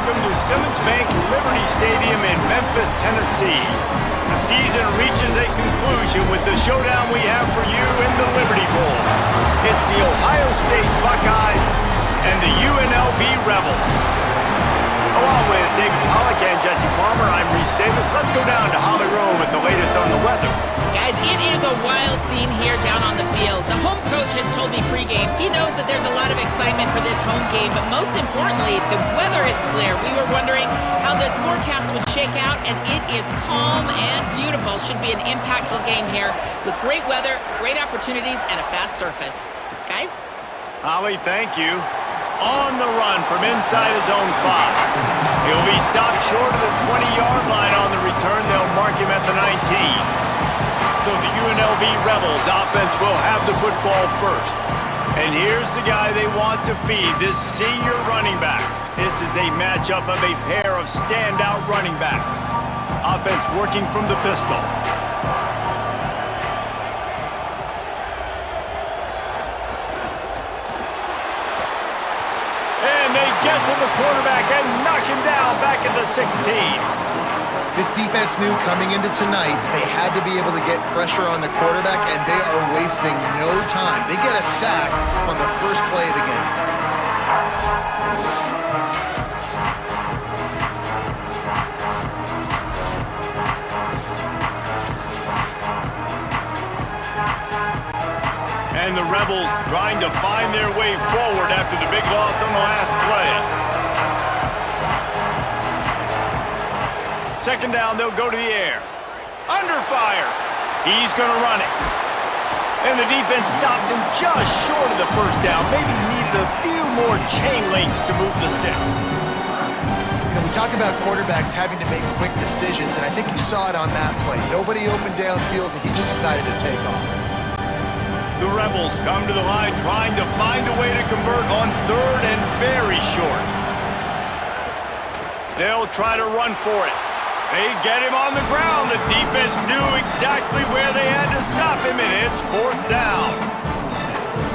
welcome to Simmons Bank Liberty Stadium in Memphis, Tennessee. The season reaches a conclusion with the showdown we have for you in the Liberty Bowl. It's the Ohio State Buckeyes and the UNLV Rebels. Along with David Pollack and Jesse Palmer, I'm Reese Davis. Let's go down to Holly Rowe with the latest on the weather. Guys, it is a wild scene here down on the field. The home coach has told me pregame he knows that there's a lot of excitement for this home game, but most importantly, the weather is clear. We were wondering how the forecast would shake out, and it is calm and beautiful. Should be an impactful game here with great weather, great opportunities, and a fast surface. Guys? Holly, thank you. On the run from inside his own 5. He'll be stopped short of the 20-yard line on the return. They'll mark him at the 19. So the UNLV Rebels offense will have the football first. And here's the guy they want to feed, this senior running back. This is a matchup of a pair of standout running backs. Offense working from the pistol. And they get to the quarterback and knock him down back at the 16. This defense knew coming into tonight they had to be able to get pressure on the quarterback, and they are wasting no time. They get a sack on the first play of the game. And the Rebels trying to find their way forward after the big loss on the last play. Second down, they'll go to the air. Under fire. He's going to run it. And the defense stops him just short of the first down. Maybe needed a few more chain links to move the sticks. You know, we talk about quarterbacks having to make quick decisions, and I think you saw it on that play. Nobody opened downfield, and he just decided to take off. The Rebels come to the line trying to find a way to convert on third and very short. They'll try to run for it. They get him on the ground. The defense knew exactly where they had to stop him, and it's fourth down.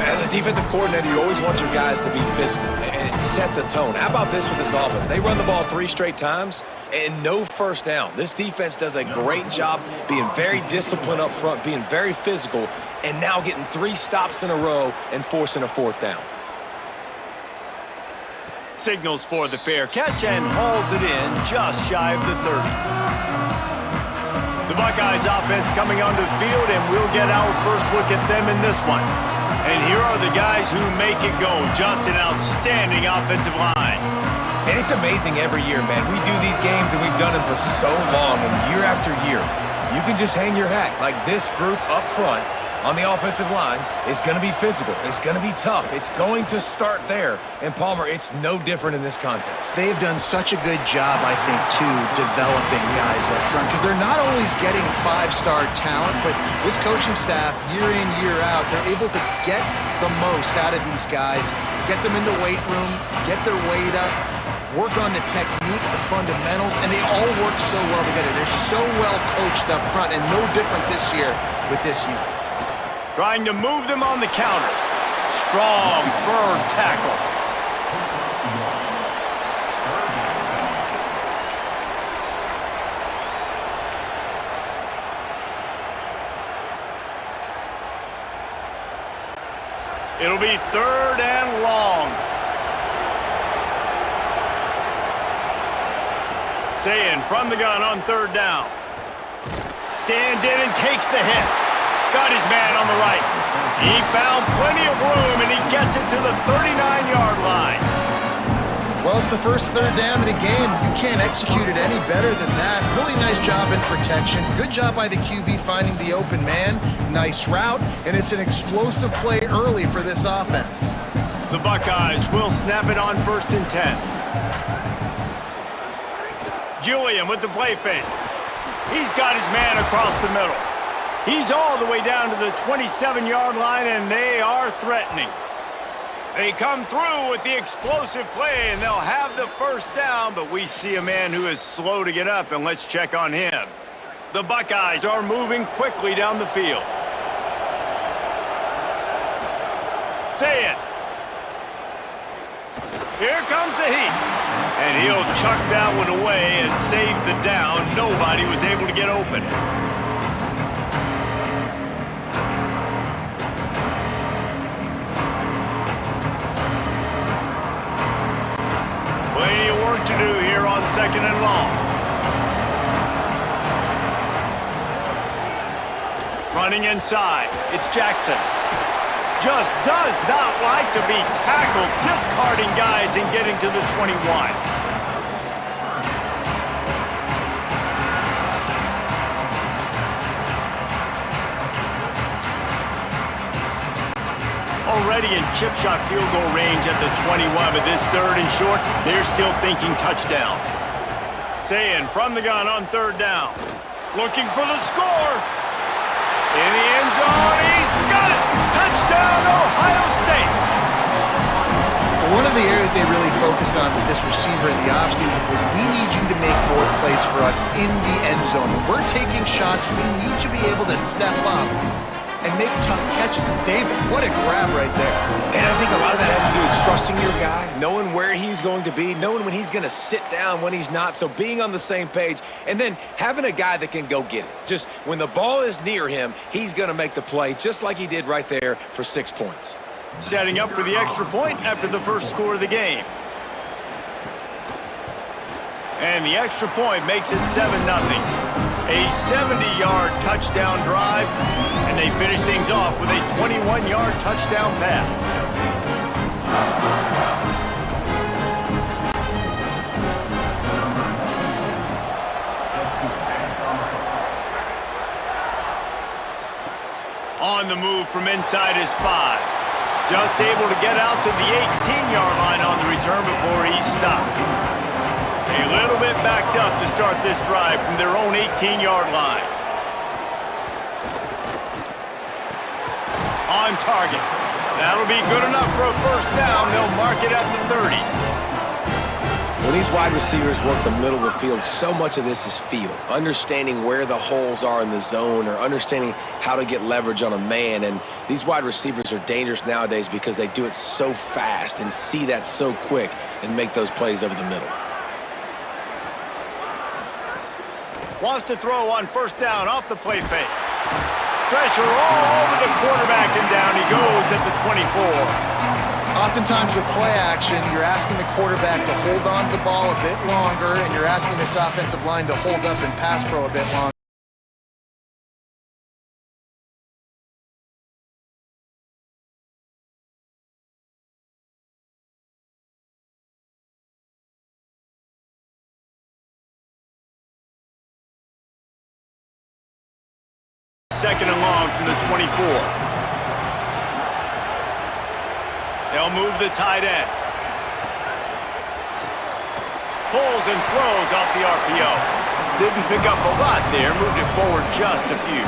As a defensive coordinator, you always want your guys to be physical and set the tone. How about this for this offense? They run the ball 3 straight times and no first down. This defense does a great job being very disciplined up front, being very physical, and now getting 3 stops in a row and forcing a fourth down. Signals for the fair catch and hauls it in just shy of the 30. The Buckeyes offense coming onto the field, and we'll get our first look at them in this one. And here are the guys who make it go. Just an outstanding offensive line. And it's amazing every year, man. We do these games, and we've done them for so long, and year after year, you can just hang your hat. Like this group up front on the offensive line is going to be physical. It's going to be tough. It's going to start there. And Palmer, it's no different in this contest. They've done such a good job, I think, too, developing guys up front, because they're not always getting 5-star talent, but this coaching staff, year in, year out, they're able to get the most out of these guys, get them in the weight room, get their weight up, work on the technique, the fundamentals, and they all work so well together. They're so well coached up front, and no different this year with this unit. Trying to move them on the counter. Strong, firm tackle. It'll be third and long. Sayin from the gun on third down. Stands in and takes the hit. Got his man on the right. He found plenty of room, and he gets it to the 39-yard line. Well, it's the first third down of the game. You can't execute it any better than that. Really nice job in protection. Good job by the QB finding the open man. Nice route, and it's an explosive play early for this offense. The Buckeyes will snap it on 1st and 10. Julian with the play fake. He's got his man across the middle. He's all the way down to the 27-yard line, and they are threatening. They come through with the explosive play, and they'll have the first down, but we see a man who is slow to get up, and let's check on him. The Buckeyes are moving quickly down the field. Say it. Here comes the heat. And he'll chuck that one away and save the down. Nobody was able to get open. Plenty of work to do here on 2nd and long. Running inside, it's Jackson. Just does not like to be tackled, discarding guys and getting to the 21. Already in chip shot field goal range at the 21, but this 3rd and short, they're still thinking touchdown. Saying from the gun on 3rd down. Looking for the score. In the end zone, he's got it! Touchdown, Ohio State! One of the areas they really focused on with this receiver in the offseason was we need you to make more plays for us in the end zone. When we're taking shots, we need you to be able to step up and make tough catches. And David, what a grab right there. And I think a lot of that has to do with trusting your guy, knowing where he's going to be, knowing when he's going to sit down, when he's not, so being on the same page, and then having a guy that can go get it. Just when the ball is near him, he's going to make the play, just like he did right there for 6 points. Setting up for the extra point after the first score of the game. And the extra point makes it 7-0. A 70-yard touchdown drive, and they finish things off with a 21-yard touchdown pass. On the move from inside his 5. Just able to get out to the 18-yard line on the return before he's stopped. A little bit backed up to start this drive from their own 18-yard line. On target. That'll be good enough for a first down. They'll mark it at the 30. When these wide receivers work the middle of the field, so much of this is feel. Understanding where the holes are in the zone or understanding how to get leverage on a man. And these wide receivers are dangerous nowadays because they do it so fast and see that so quick and make those plays over the middle. Wants to throw on first down off the play fake. Pressure all over the quarterback, and down he goes at the 24. Oftentimes with play action, you're asking the quarterback to hold on to the ball a bit longer, and you're asking this offensive line to hold up and pass pro a bit longer. Second and long from the 24. They'll move the tight end. Pulls and throws off the RPO. Didn't pick up a lot there, moved it forward just a few.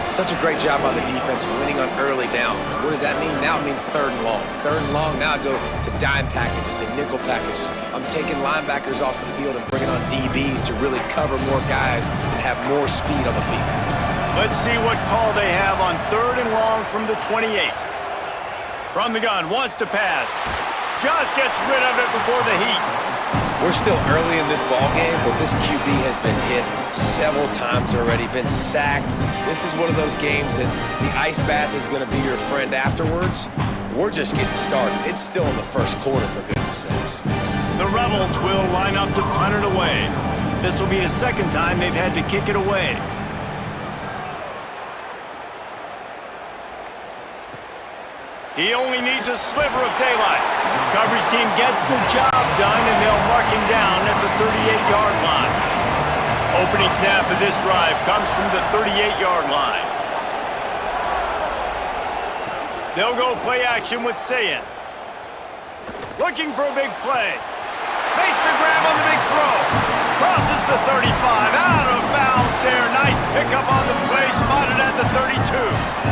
Such a great job by the defense winning on early downs. What does that mean? Now it means 3rd and long. 3rd and long, now I go to dime packages, to nickel packages. I'm taking linebackers off the field and bringing on DBs to really cover more guys and have more speed on the field. Let's see what call they have on 3rd and long from the 28. From the gun, wants to pass. Just gets rid of it before the heat. We're still early in this ball game, but this QB has been hit several times already, been sacked. This is one of those games that the ice bath is going to be your friend afterwards. We're just getting started. It's still in the first quarter, for goodness sakes. The Rebels will line up to punt it away. This will be the 2nd time they've had to kick it away. He only needs a sliver of daylight. Coverage team gets the job done, and they'll mark him down at the 38-yard line. Opening snap of this drive comes from the 38-yard line. They'll go play action with Sayin. Looking for a big play. Makes the grab on the big throw. Crosses the 35. Out of bounds there. Nice pickup on the play. Spotted at the 32.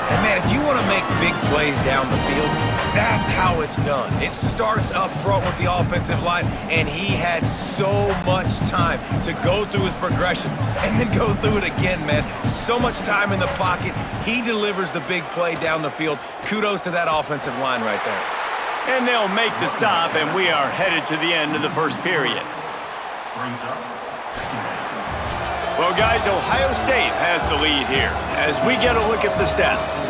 And man, if you want to make big plays down the field, that's how it's done. It starts up front with the offensive line, and he had so much time to go through his progressions and then go through it again, man. So much time in the pocket. He delivers the big play down the field. Kudos to that offensive line right there. And they'll make the stop, and we are headed to the end of the first period. Well, guys, Ohio State has the lead here as we get a look at the stats.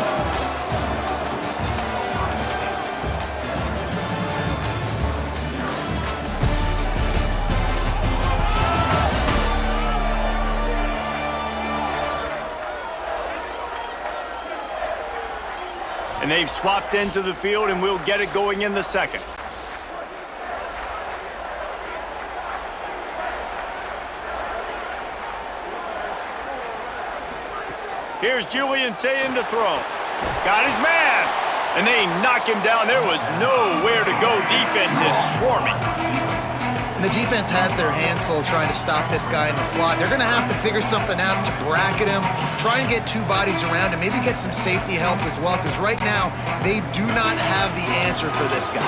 And they've swapped into the field, and we'll get it going in the second. Here's Julian saying to throw. Got his man. And they knock him down. There was nowhere to go. Defense is swarming. And the defense has their hands full trying to stop this guy in the slot. They're going to have to figure something out to bracket him, try and get two bodies around him, maybe get some safety help as well, because right now they do not have the answer for this guy.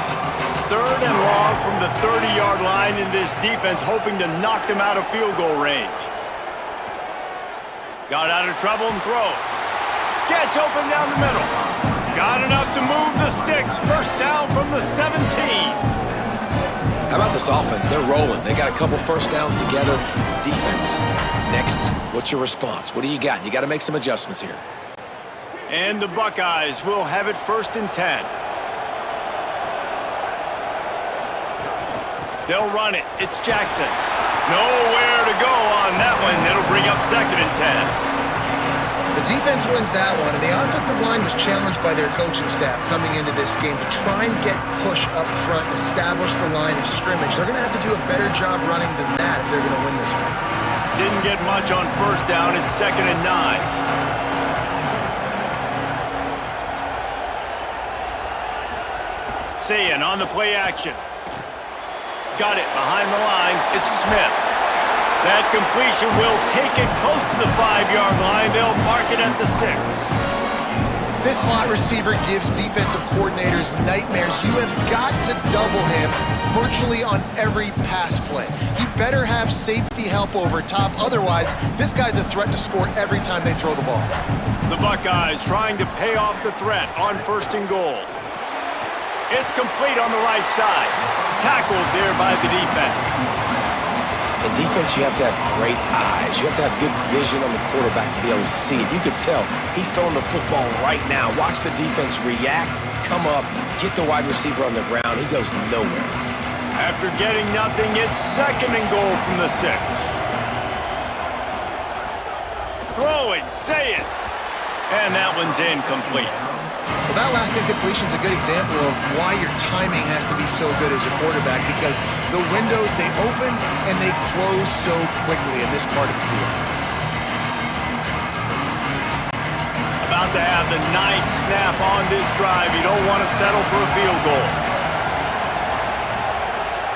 3rd and long from the 30-yard line in this defense, hoping to knock them out of field goal range. Got out of trouble and throws. Gets open down the middle. Got enough to move the sticks. First down from the 17. How about this offense? They're rolling. They got a couple first downs together. Defense. Next, what's your response? What do you got? You got to make some adjustments here. And the Buckeyes will have it 1st and 10. They'll run it. It's Jackson. Nowhere to go on that one. It'll bring up 2nd and 10. The defense wins that one, and the offensive line was challenged by their coaching staff coming into this game to try and get push up front and establish the line of scrimmage. They're going to have to do a better job running than that if they're going to win this one. Didn't get much on 1st down. It's 2nd and 9. Sayin on the play action. Got it behind the line. It's Smith. That completion will take it close to the 5-yard line. They'll mark it at the 6. This slot receiver gives defensive coordinators nightmares. You have got to double him virtually on every pass play. He better have safety help over top. Otherwise, this guy's a threat to score every time they throw the ball. The Buckeyes trying to pay off the threat on 1st and goal. It's complete on the right side. Tackled there by the defense. In defense, you have to have great eyes. You have to have good vision on the quarterback to be able to see it. You could tell he's throwing the football right now. Watch the defense react, come up, get the wide receiver on the ground. He goes nowhere. After getting nothing, it's 2nd and goal from the 6. Throwing, say it. And that one's incomplete. Well, that last incompletion is a good example of why your timing has to be so good as a quarterback, because the windows, they open and they close so quickly in this part of the field. About to have the 9th snap on this drive. You don't want to settle for a field goal.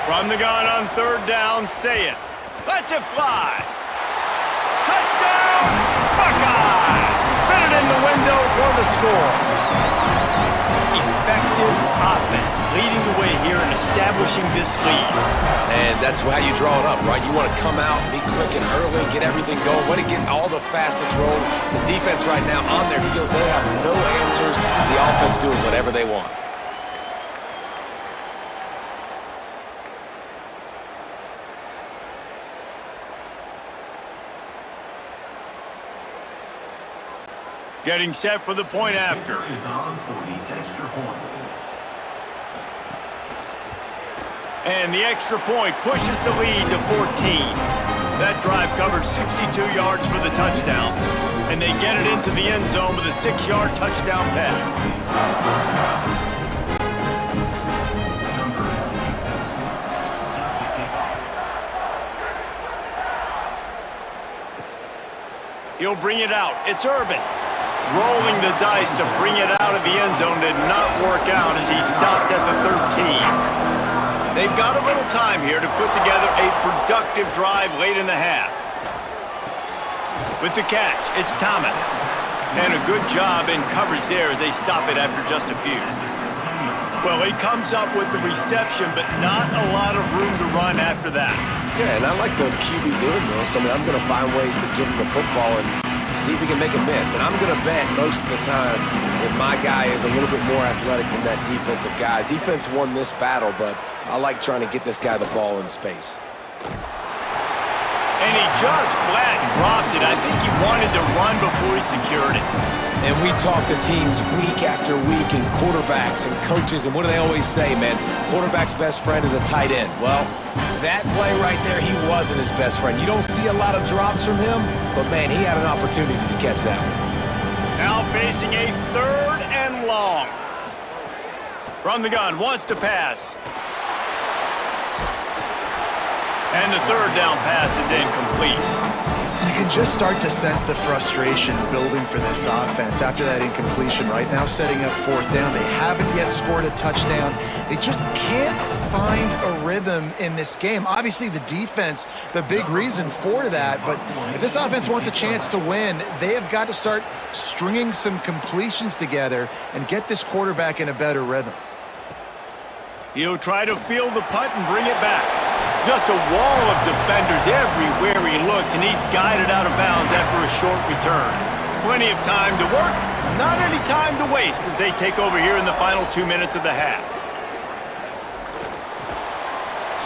From the gun on 3rd down, say it. Lets it fly. Touchdown, Buckeye! Fit it in the window for the score. Effective offense leading the way here and establishing this lead. And that's how you draw it up, right? You want to come out, be clicking early, get everything going, want to get all the facets rolling. The defense right now on their heels, they have no answers. The offense doing whatever they want. Getting set for the point after. And the extra point pushes the lead to 14. That drive covered 62 yards for the touchdown. And they get it into the end zone with a 6-yard touchdown pass. He'll bring it out. It's Irvin. Rolling the dice to bring it out of the end zone did not work out as he stopped at the 13. They've got a little time here to put together a productive drive late in the half. With the catch, it's Thomas. And a good job in coverage there as they stop it after just a few. Well, he comes up with the reception, but not a lot of room to run after that. Yeah, and I like the QB doing this. I mean, I'm going to find ways to give him the football and see if he can make a miss. And I'm going to bet most of the time that my guy is a little bit more athletic than that defensive guy. Defense won this battle, but I like trying to get this guy the ball in space. And he just flat dropped it. I think he wanted to run before he secured it. And we talk to teams week after week and quarterbacks and coaches, and what do they always say, man? Quarterback's best friend is a tight end. Well, that play right there, he wasn't his best friend. You don't see a lot of drops from him, but, man, he had an opportunity to catch that one. Now facing a 3rd and long. From the gun, wants to pass. And the 3rd down pass is incomplete. You can just start to sense the frustration building for this offense after that incompletion. Right now setting up 4th down. They haven't yet scored a touchdown. They just can't find a rhythm in this game. Obviously the defense, the big reason for that, but if this offense wants a chance to win, they have got to start stringing some completions together and get this quarterback in a better rhythm. He'll try to field the punt and bring it back. Just a wall of defenders everywhere he looks, and he's guided out of bounds after a short return. Plenty of time to work, not any time to waste as they take over here in the final 2 minutes of the half.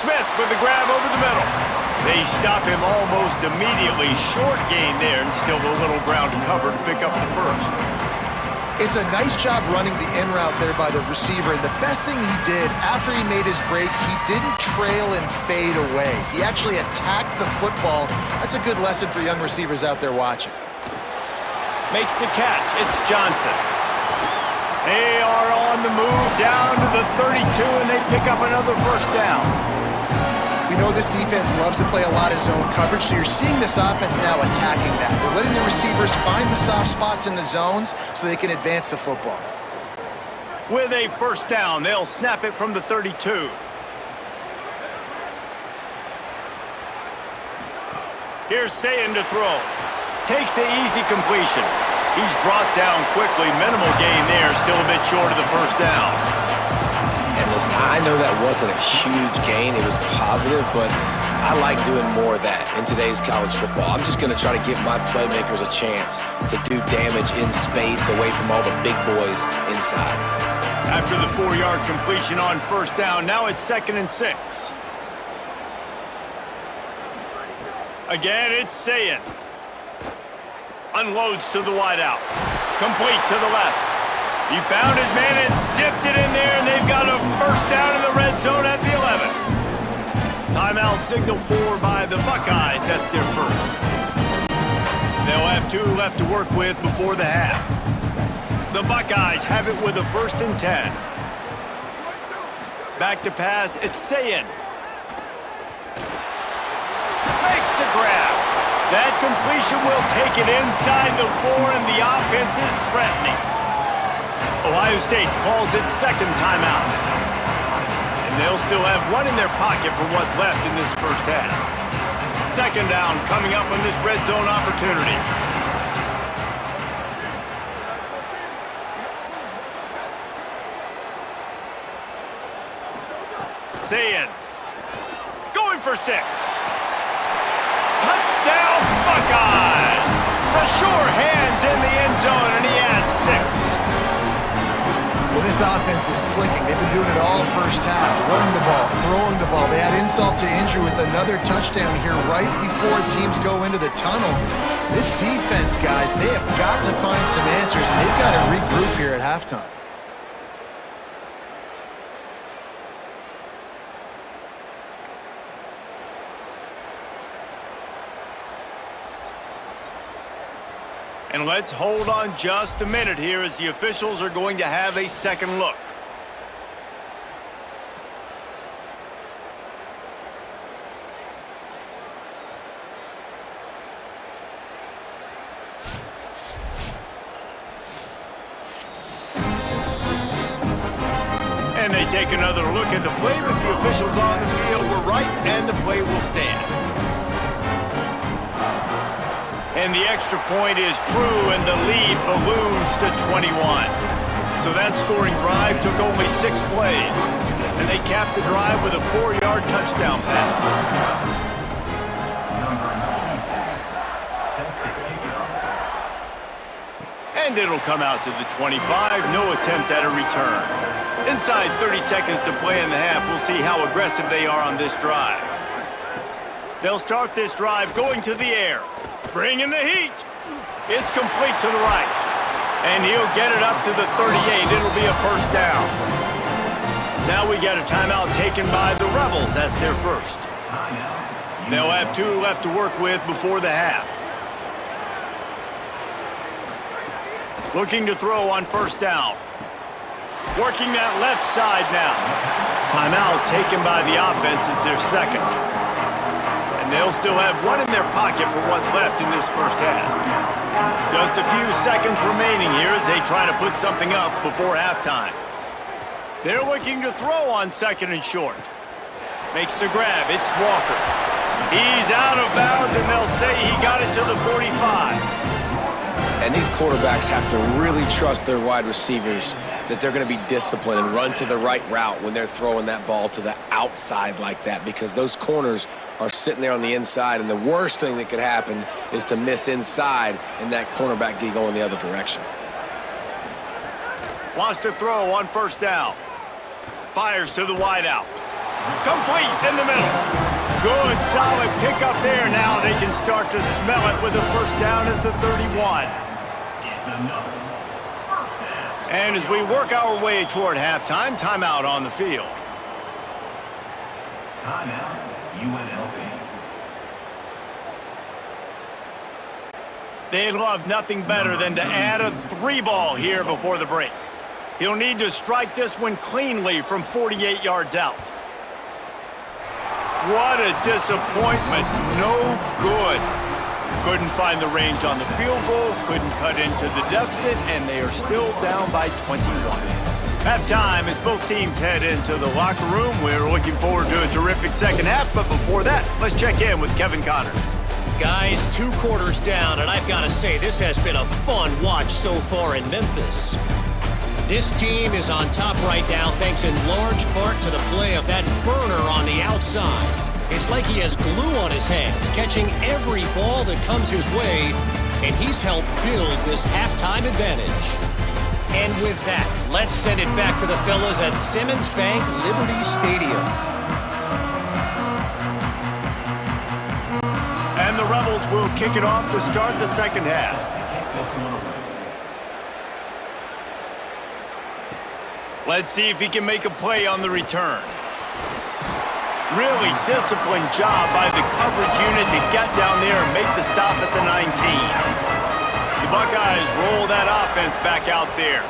Smith with the grab over the middle. They stop him almost immediately. Short gain there, and still a little ground to cover to pick up the first. It's a nice job running the in route there by the receiver, and the best thing he did after he made his break, he didn't trail and fade away. He actually attacked the football. That's a good lesson for young receivers out there watching. Makes the catch. It's Johnson. They are on the move down to the 32, and they pick up another 1st down. We know this defense loves to play a lot of zone coverage, so you're seeing this offense now attacking that. They're letting the receivers find the soft spots in the zones so they can advance the football. With a 1st down, they'll snap it from the 32. Here's Sayin to throw. Takes the easy completion. He's brought down quickly. Minimal gain there, still a bit short of the 1st down. And listen, I know that wasn't a huge gain. It was positive, but I like doing more of that in today's college football. I'm just going to try to give my playmakers a chance to do damage in space away from all the big boys inside. After the 4-yard completion on 1st down, now it's 2nd and 6. Again, it's Sayin. Unloads to the wideout. Complete to the left. He found his man and zipped it in there, and they've got a 1st down in the red zone at the 11. Timeout signal for by the Buckeyes. That's their 1st. They'll have 2 left to work with before the half. The Buckeyes have it with a 1st and 10. Back to pass, it's Sayin. Makes the grab. That completion will take it inside the 4, and the offense is threatening. Ohio State calls it 2nd timeout. And they'll still have 1 in their pocket for what's left in this 1st half. 2nd down coming up on this red zone opportunity. Sayin. Going for 6. Touchdown Buckeyes! The sure hands in the end zone, and he has 6. Well, this offense is clicking. They've been doing it all 1st half, running the ball, throwing the ball. They had insult to injury with another touchdown here right before teams go into the tunnel. This defense, guys, they have got to find some answers, and they've got to regroup here at halftime. And let's hold on just a minute here as the officials are going to have a 2nd look. And they take another look at the play, but the officials on the field were right, and the play will stand. And the extra point is true, and the lead balloons to 21. So that scoring drive took only 6 plays, and they capped the drive with a 4-yard touchdown pass. And it'll come out to the 25. No attempt at a return. Inside 30 seconds to play in the half. We'll see how aggressive they are on this drive. They'll start this drive going to the air. Bringing the heat. It's complete to the right. And he'll get it up to the 38. It'll be a first down. Now we got a timeout taken by the Rebels. That's their first. They'll have 2 left to work with before the half. Looking to throw on first down. Working that left side now. Timeout taken by the offense. It's their second. And they'll still have 1 in their pocket for what's left in this first half. Just a few seconds remaining here as they try to put something up before halftime. They're looking to throw on second and short. Makes the grab. It's Walker. He's out of bounds, and they'll say he got it to the 45. And these quarterbacks have to really trust their wide receivers that they're going to be disciplined and run to the right route when they're throwing that ball to the outside like that, because those corners are sitting there on the inside, and the worst thing that could happen is to miss inside and that cornerback get going the other direction. Wants to throw on first down. Fires to the wideout. Complete in the middle. Good, solid pickup there. Now they can start to smell it with a first down at the 31. And as we work our way toward halftime, timeout on the field. Timeout, UNLV. They'd love nothing better than to add a 3-ball here before the break. He'll need to strike this one cleanly from 48 yards out. What a disappointment. No good. Couldn't find the range on the field goal, couldn't cut into the deficit, and they are still down by 21. Halftime as both teams head into the locker room. We're looking forward to a terrific second half, but before that, let's check in with Kevin Connors. Guys, 2 quarters down, and I've got to say, this has been a fun watch so far in Memphis. This team is on top right now thanks in large part to the play of that burner on the outside. It's like he has glue on his hands, catching every ball that comes his way, and he's helped build this halftime advantage. And with that, let's send it back to the fellas at Simmons Bank Liberty Stadium. And the Rebels will kick it off to start the second half. Let's see if he can make a play on the return. Really disciplined job by the coverage unit to get down there and make the stop at the 19. The Buckeyes roll that offense back out there.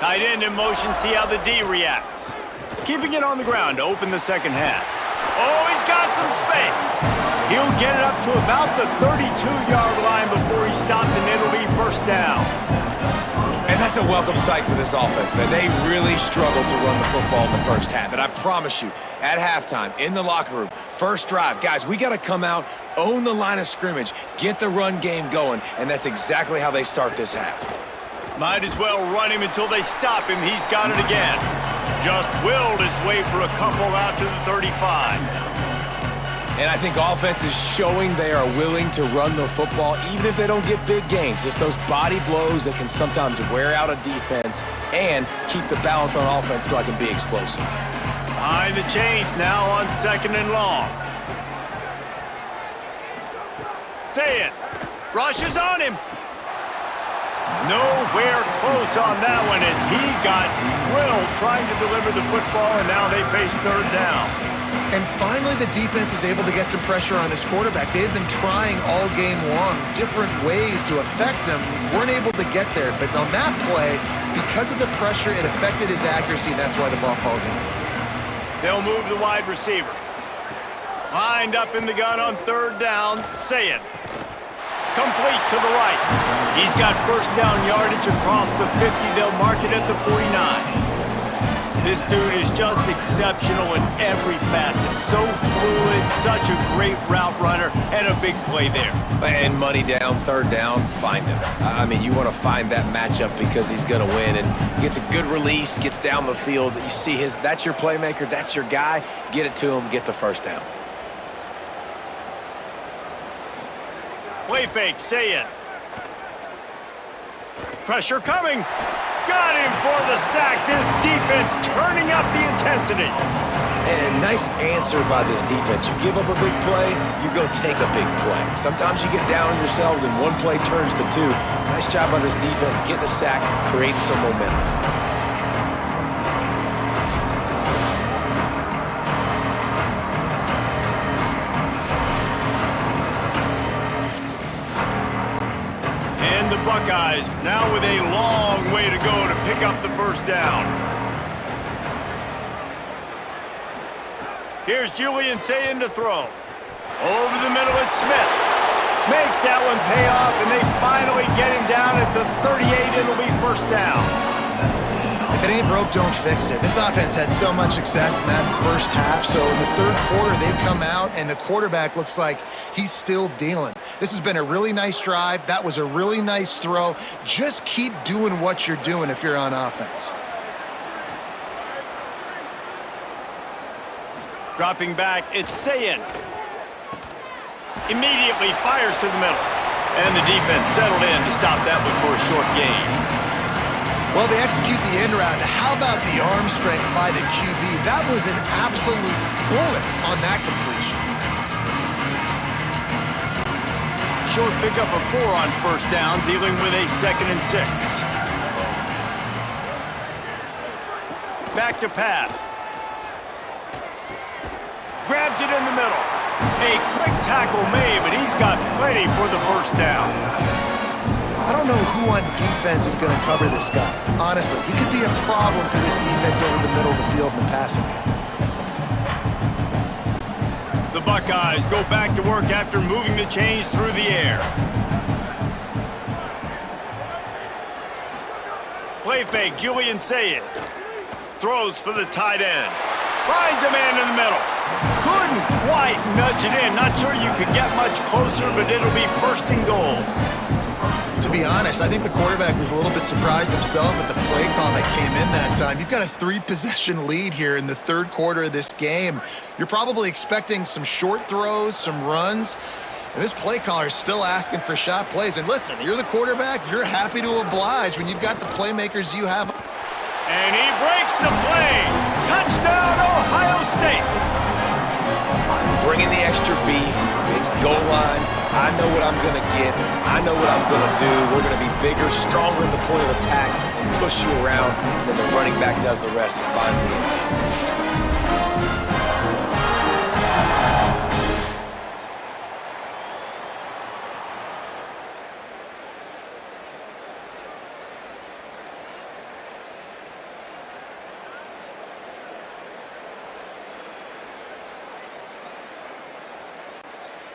Tight end in motion, see how the D reacts. Keeping it on the ground to open the second half. Oh, he's got some space. He'll get it up to about the 32-yard line before he stopped, and it'll be first down. And that's a welcome sight for this offense, man. They really struggled to run the football in the first half. And I promise you, at halftime, in the locker room, first drive, guys, we got to come out, own the line of scrimmage, get the run game going, and that's exactly how they start this half. Might as well run him until they stop him. He's got it again. Just willed his way for a couple out to the 35. And I think offense is showing they are willing to run the football, even if they don't get big gains. Just those body blows that can sometimes wear out a defense and keep the balance on offense so I can be explosive. Behind the chains now on second and long. Say it. Rushes on him. Nowhere close on that one as he got drilled trying to deliver the football, and now they face third down. And finally, the defense is able to get some pressure on this quarterback. They've been trying all game long different ways to affect him. Weren't able to get there. But on that play, because of the pressure, it affected his accuracy, and that's why the ball falls in. They'll move the wide receiver. Lined up in the gun on third down. Say it. Complete to the right. He's got first down yardage across the 50. They'll mark it at the 49. This dude is just exceptional in every facet. So fluid, such a great route runner, and a big play there. And money down, third down, find him. I mean, you want to find that matchup because he's going to win, and gets a good release, gets down the field. You see that's your playmaker, that's your guy. Get it to him, get the first down. Play fake, say it. Pressure coming. Got him for the sack. This defense turning up the intensity. And nice answer by this defense. You give up a big play, you go take a big play. Sometimes you get down on yourselves and one play turns to two. Nice job by this defense, getting the sack, creating some momentum. And the Buckeyes now with a long way to go to pick up the first down. Here's Julian Sayin to throw. Over the middle, it's Smith. Makes that one pay off, and they finally get him down at the 38. It'll be first down. If it ain't broke, don't fix it. This offense had so much success in that first half, so in the third quarter, they come out, and the quarterback looks like he's still dealing. This has been a really nice drive. That was a really nice throw. Just keep doing what you're doing if you're on offense. Dropping back, it's Sayin. Immediately fires to the middle. And the defense settled in to stop that one for a short gain. Well, they execute the end route. How about the arm strength by the QB? That was an absolute bullet on that completion. Short pickup of 4 on first down, dealing with a 2nd and 6. Back to pass. Grabs it in the middle. A quick tackle made, but he's got plenty for the first down. I don't know who on defense is going to cover this guy. Honestly, he could be a problem for this defense over the middle of the field in the passing game. The Buckeyes go back to work after moving the chains through the air. Play fake, Julian Sayin. Throws for the tight end. Finds a man in the middle. Couldn't quite nudge it in. Not sure you could get much closer, but it'll be 1st and goal. To be honest, I think the quarterback was a little bit surprised himself at the play call that came in that time. You've got a 3-possession lead here in the third quarter of this game. You're probably expecting some short throws, some runs, and this play caller is still asking for shot plays. And listen, you're the quarterback. You're happy to oblige when you've got the playmakers you have. And he breaks the play. Touchdown, Ohio State. Bringing the extra beef. It's goal line. I know what I'm going to get. I know what I'm going to do. We're going to be bigger, stronger at the point of attack and push you around. And then the running back does the rest and finds the end zone.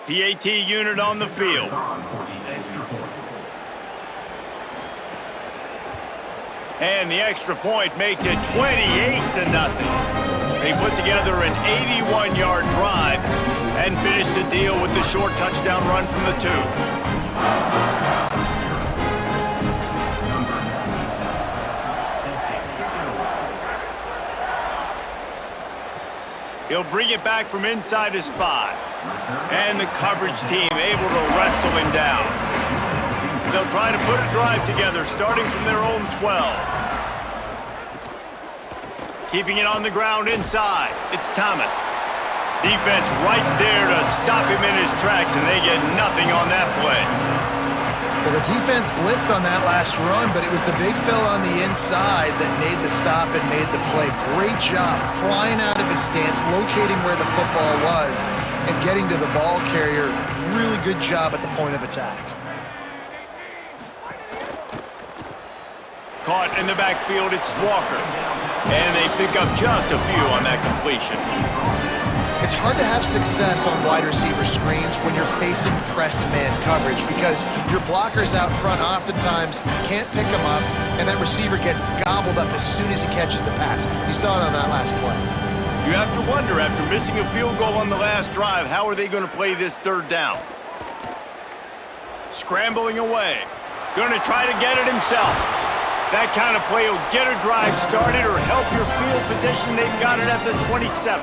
PAT unit on the field. And the extra point makes it 28-0. They put together an 81-yard drive and finished the deal with the short touchdown run from the 2. He'll bring it back from inside his 5. And the coverage team able to wrestle him down. They'll try to put a drive together, starting from their own 12. Keeping it on the ground inside, it's Thomas. Defense right there to stop him in his tracks, and they get nothing on that play. Well, the defense blitzed on that last run, but it was the big fella on the inside that made the stop and made the play. Great job flying out of his stance, locating where the football was, and getting to the ball carrier. Really good job at the point of attack. Caught in the backfield, it's Walker. And they pick up just a few on that completion. It's hard to have success on wide receiver screens when you're facing press man coverage because your blockers out front oftentimes can't pick them up, and that receiver gets gobbled up as soon as he catches the pass. You saw it on that last play. You have to wonder, after missing a field goal on the last drive, how are they going to play this third down? Scrambling away. Going to try to get it himself. That kind of play will get a drive started or help your field position. They've got it at the 27.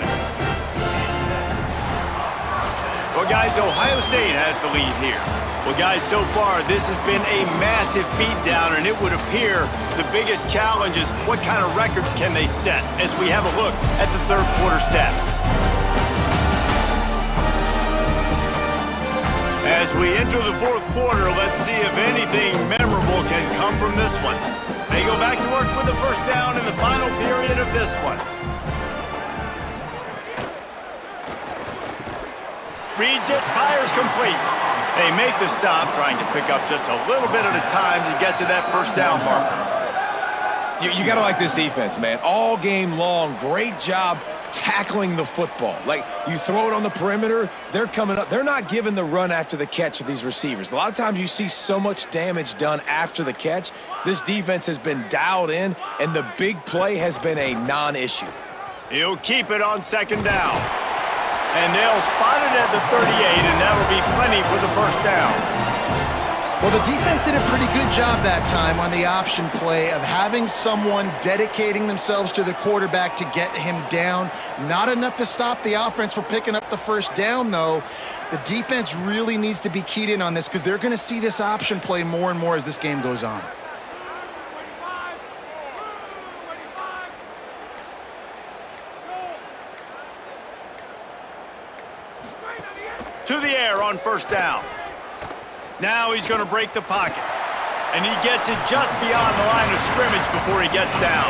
Well, guys, Ohio State has the lead here. Well, guys, so far, this has been a massive beatdown, and it would appear the biggest challenge is what kind of records can they set as we have a look at the third quarter stats. As we enter the fourth quarter, let's see if anything memorable can come from this one. They go back to work with the first down in the final period of this one. Reads it, fires complete. They make the stop, trying to pick up just a little bit at a time to get to that first down marker. You got to like this defense, man. All game long, great job tackling the football. Like, you throw it on the perimeter, they're coming up. They're not giving the run after the catch of these receivers. A lot of times you see so much damage done after the catch. This defense has been dialed in, and the big play has been a non-issue. He'll keep it on second down. And they'll spot it at the 38, and that'll be plenty for the first down. Well, the defense did a pretty good job that time on the option play of having someone dedicating themselves to the quarterback to get him down. Not enough to stop the offense from picking up the first down, though. The defense really needs to be keyed in on this because they're going to see this option play more and more as this game goes on. To the air on first down. Now he's going to break the pocket. And he gets it just beyond the line of scrimmage before he gets down.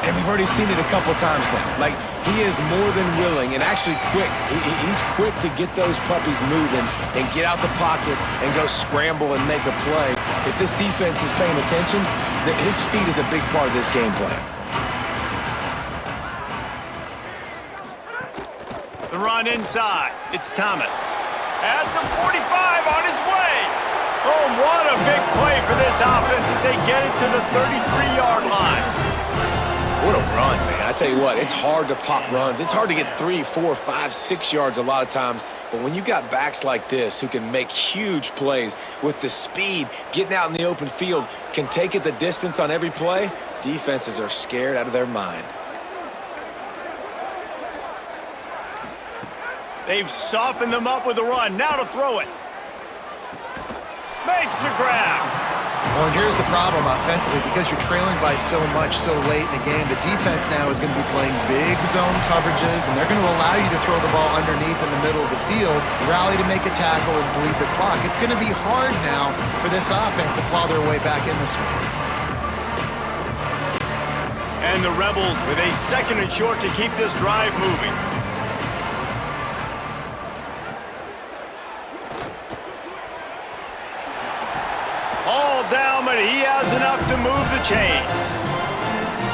And we've already seen it a couple times now. Like, he is more than willing and actually quick. He's quick to get those puppies moving and get out the pocket and go scramble and make a play. If this defense is paying attention, his feet is a big part of this game plan. The run inside. It's Thomas. At the 45 on his way. Oh, what a big play for this offense as they get it to the 33-yard line. What a run, man. I tell you what, it's hard to pop runs. It's hard to get 3, 4, 5, 6 yards a lot of times. But when you got backs like this who can make huge plays with the speed, getting out in the open field, can take it the distance on every play, defenses are scared out of their mind. They've softened them up with the run. Now to throw it. Makes the grab. Well, and here's the problem offensively. Because you're trailing by so much so late in the game, the defense now is going to be playing big zone coverages, and they're going to allow you to throw the ball underneath in the middle of the field, rally to make a tackle, and bleed the clock. It's going to be hard now for this offense to claw their way back in this one. And the Rebels with a second and short to keep this drive moving. All down, but he has enough to move the chains.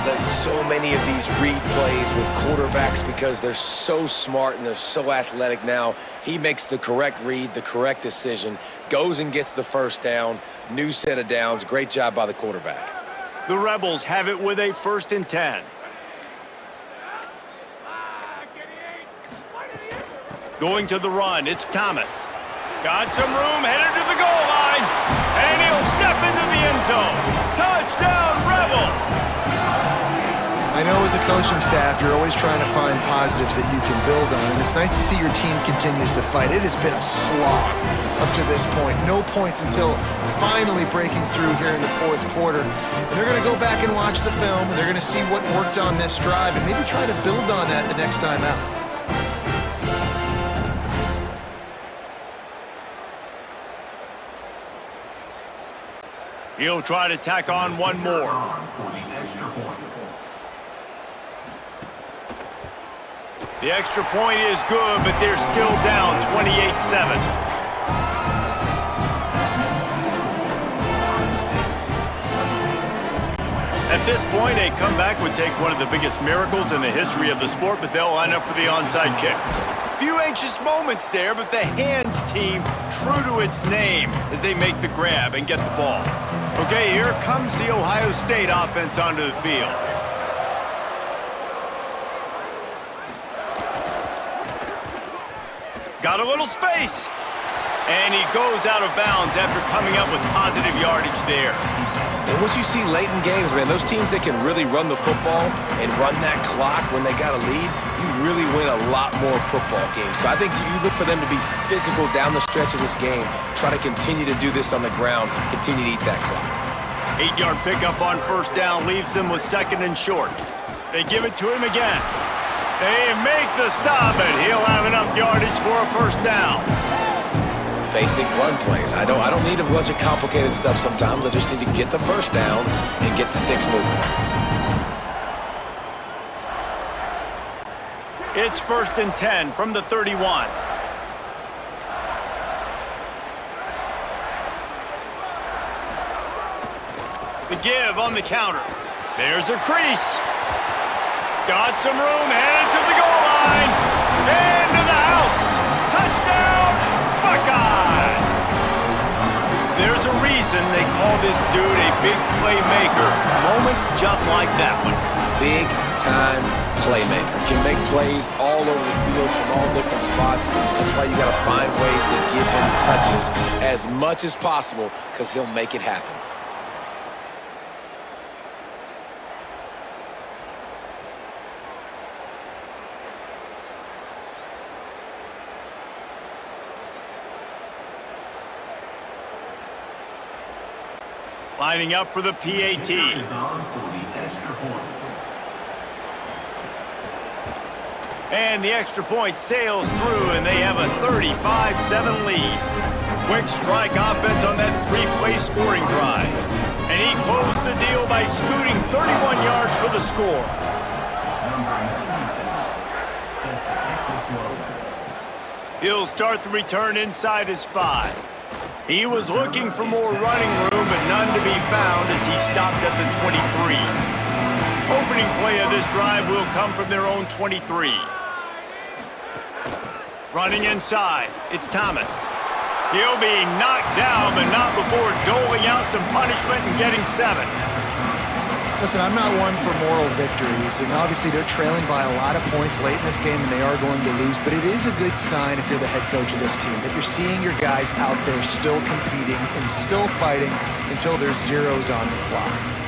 There's so many of these read plays with quarterbacks because they're so smart and they're so athletic now. He makes the correct read, the correct decision, goes and gets the first down, new set of downs. Great job by the quarterback. The Rebels have it with a 1st and 10. Going to the run, it's Thomas. Got some room, headed to the goal line, and he'll step into the end zone. Touchdown, Rebels! I know as a coaching staff, you're always trying to find positives that you can build on, and it's nice to see your team continues to fight. It has been a slog up to this point. No points until finally breaking through here in the fourth quarter. And they're going to go back and watch the film, and they're going to see what worked on this drive and maybe try to build on that the next time out. He'll try to tack on one more. The extra point is good, but they're still down 28-7. At this point, a comeback would take one of the biggest miracles in the history of the sport, but they'll line up for the onside kick. Few anxious moments there, but the hands team true to its name as they make the grab and get the ball. Okay, here comes the Ohio State offense onto the field. Got a little space. And he goes out of bounds after coming up with positive yardage there. And what you see late in games, man, those teams that can really run the football and run that clock when they got a lead, you really win a lot more football games. So I think you look for them to be physical down the stretch of this game, try to continue to do this on the ground, continue to eat that clock. 8-yard pickup on first down leaves them with second and short. They give it to him again. They make the stop, and he'll have enough yardage for a first down. Basic run plays. I don't need a bunch of complicated stuff sometimes. I just need to get the first down and get the sticks moving. It's 1st and 10 from the 31. The give on the counter. There's a crease. Got some room, headed to the goal line. Into the house. Touchdown, Buckeye. There's a reason they call this dude a big playmaker. Moments just like that one. Big-time playmaker. Can make plays all over the field from all different spots. That's why you got to find ways to give him touches as much as possible because he'll make it happen. Lining up for the PAT. Is on for the extra point. And the extra point sails through, and they have a 35-7 lead. Quick strike offense on that three-play scoring drive. And he closed the deal by scooting 31 yards for the score. Number 96, set to kick this one. He'll start the return inside his 5. He was looking for more running room, but none to be found as he stopped at the 23. Opening play of this drive will come from their own 23. Running inside, it's Thomas. He'll be knocked down, but not before doling out some punishment and getting 7. Listen, I'm not one for moral victories, and obviously they're trailing by a lot of points late in this game, and they are going to lose, but it is a good sign if you're the head coach of this team, that you're seeing your guys out there still competing and still fighting until there's zeros on the clock.